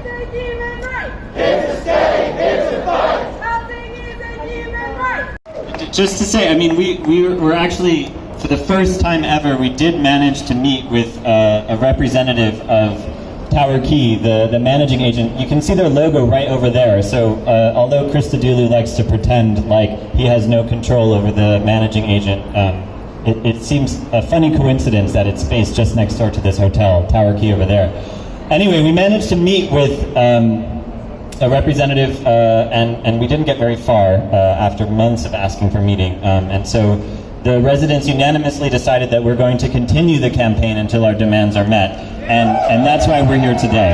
a human right. Here to stay, here to fight. Housing is a human right. Just to say, I mean, we were actually, for the first time ever, we did manage to meet with a representative of Tower Key, the managing agent. You can see their logo right over there. So although Christodoulou likes to pretend like he has no control over the managing agent, it seems a funny coincidence that it's based just next door to this hotel, Tower Key over there. Anyway, we managed to meet with a representative, and we didn't get very far after months of asking for a meeting. And so the residents unanimously decided that we're going to continue the campaign until our demands are met. And that's why we're here today.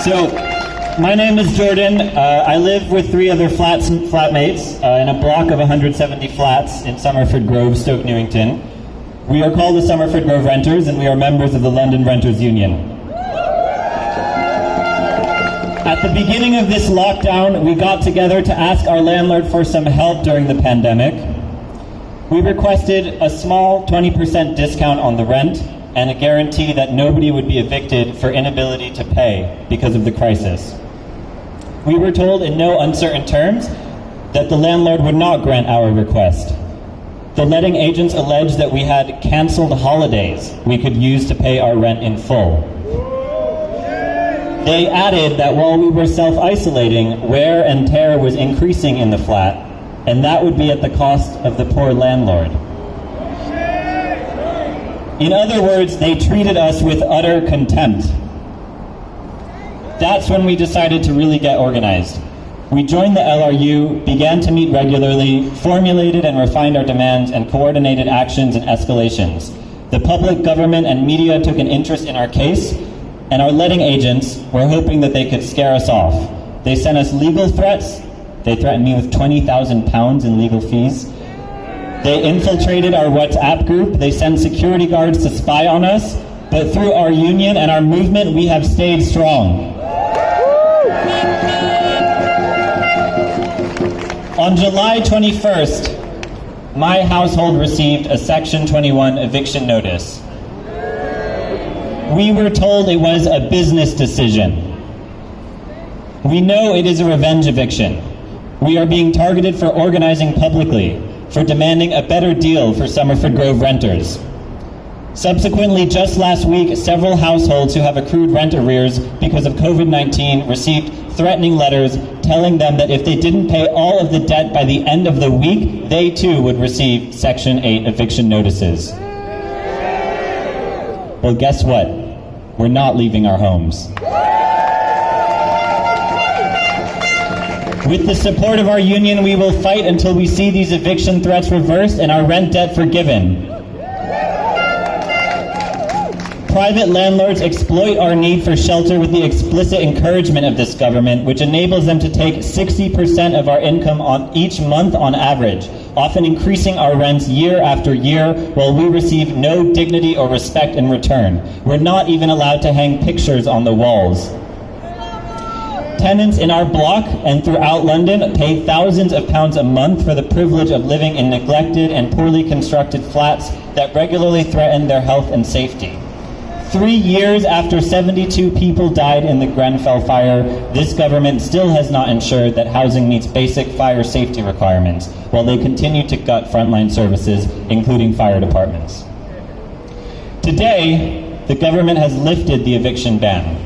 So, my name is Jordan. I live with 3 other flatmates in a block of 170 flats in Somerford Grove, Stoke Newington. We are called the Somerford Grove Renters, and we are members of the London Renters Union. At the beginning of this lockdown, we got together to ask our landlord for some help during the pandemic. We requested a small 20% discount on the rent and a guarantee that nobody would be evicted for inability to pay because of the crisis. We were told in no uncertain terms that the landlord would not grant our request. The letting agents alleged that we had canceled holidays we could use to pay our rent in full. They added that while we were self-isolating, wear and tear was increasing in the flat, and that would be at the cost of the poor landlord. In other words, they treated us with utter contempt. That's when we decided to really get organized. We joined the LRU, began to meet regularly, formulated and refined our demands, and coordinated actions and escalations. The public, government, and media took an interest in our case, and our letting agents were hoping that they could scare us off. They sent us legal threats. They threatened me with £20,000 in legal fees. They infiltrated our WhatsApp group. They sent security guards to spy on us. But through our union and our movement, we have stayed strong. On July 21st, my household received a Section 21 eviction notice. We were told it was a business decision. We know it is a revenge eviction. We are being targeted for organizing publicly, for demanding a better deal for Somerford Grove renters. Subsequently, just last week, several households who have accrued rent arrears because of COVID-19 received threatening letters telling them that if they didn't pay all of the debt by the end of the week, they too would receive Section 8 eviction notices. Well, guess what? We're not leaving our homes. With the support of our union, we will fight until we see these eviction threats reversed and our rent debt forgiven. Private landlords exploit our need for shelter with the explicit encouragement of this government, which enables them to take 60% of our income on each month on average, often increasing our rents year after year, while we receive no dignity or respect in return. We're not even allowed to hang pictures on the walls. Tenants in our block and throughout London pay thousands of pounds a month for the privilege of living in neglected and poorly constructed flats that regularly threaten their health and safety. 3 years after 72 people died in the Grenfell fire, this government still has not ensured that housing meets basic fire safety requirements, while they continue to gut frontline services, including fire departments. Today, the government has lifted the eviction ban.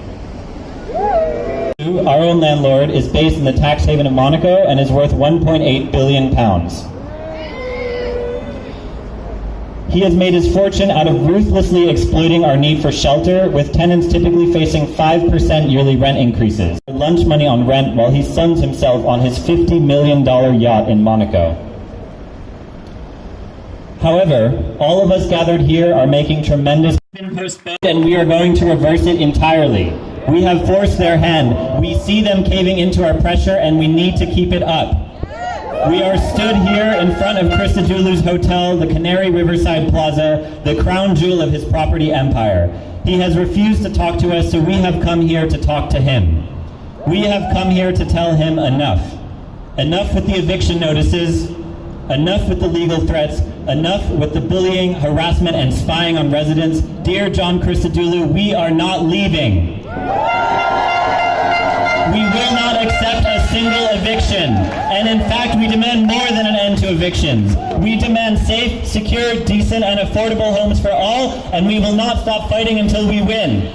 Our own landlord is based in the tax haven of Monaco and is worth £1.8 billion. He has made his fortune out of ruthlessly exploiting our need for shelter, with tenants typically facing 5% yearly rent increases. Lunch money on rent while he suns himself on his $50 million yacht in Monaco. However, all of us gathered here are making tremendous postponed, and we are going to reverse it entirely. We have forced their hand. We see them caving into our pressure, and we need to keep it up. We are stood here in front of Christodoulou's hotel, the Canary Riverside Plaza, the crown jewel of his property empire. He has refused to talk to us, so we have come here to talk to him. We have come here to tell him enough. Enough with the eviction notices, enough with the legal threats, enough with the bullying, harassment, and spying on residents. Dear John Christodoulou, we are not leaving. We will not accept a single eviction. And in fact, we demand more than an end to evictions. We demand safe, secure, decent, and affordable homes for all, and we will not stop fighting until we win.